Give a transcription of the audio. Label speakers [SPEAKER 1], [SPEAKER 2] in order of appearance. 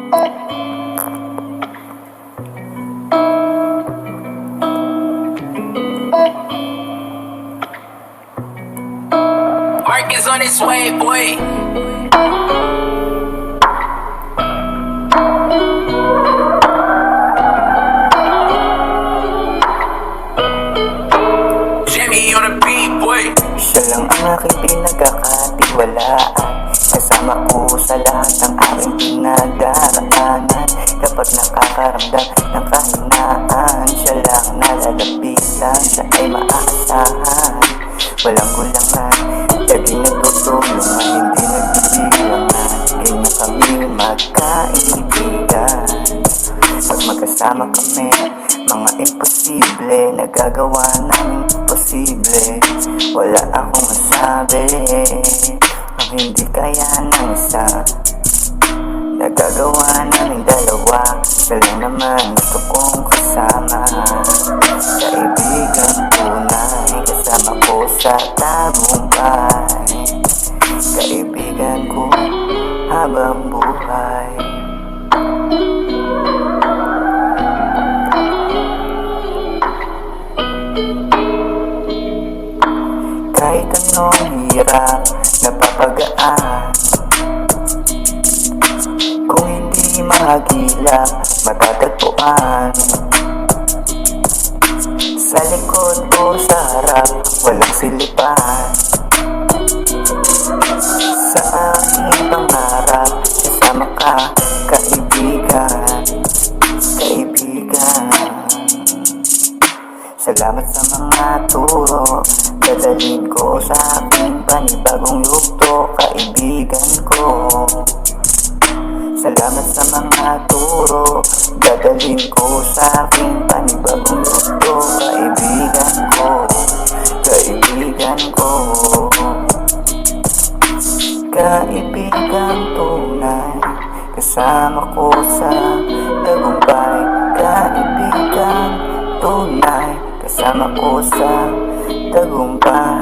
[SPEAKER 1] Mark is on his way, boy. Jimmy on the beat, boy.
[SPEAKER 2] Siya lang ang aking pinagkakatiwalaan, kasama ko sa lahat ng aking pinagdaraanan. Kapag nakakaramdam ng kahinaan, siya lang nalalapitan, siya ay maaasahan. Walang kulangan, laging nagtutulungan, hindi nagbibilangan. Ganyan kami magkaibigan. Pag magkasama kami, mga imposible nagagawa namin posible. Wala akong masabi ang hindi kaya ng isa. Nagagawa namin dalawa, dala naman gusto kong kasama. Kaibigan tunay, kasama ko sa tagumpay. Kaibigan ko habang buhay. Kahit anong hirap, napapagaan. Kung hindi mahagilap, matatagpuan. Sa likod o sa harap, walang silipan. Sa aking pangarap, kasama ka, kaibigan. Kaibigan. Salamat sa mga turo, dadalhin ko sa aking panibagong yugto, kaibigan ko. Salamat sa mga turo, dadalhin ko sa aking panibagong yugto, kaibigan ko. Kaibigan ko. Kaibigan tunay, kasama ko sa tagumpay. Kaibigan tunay, kasama ko sa tagumpay.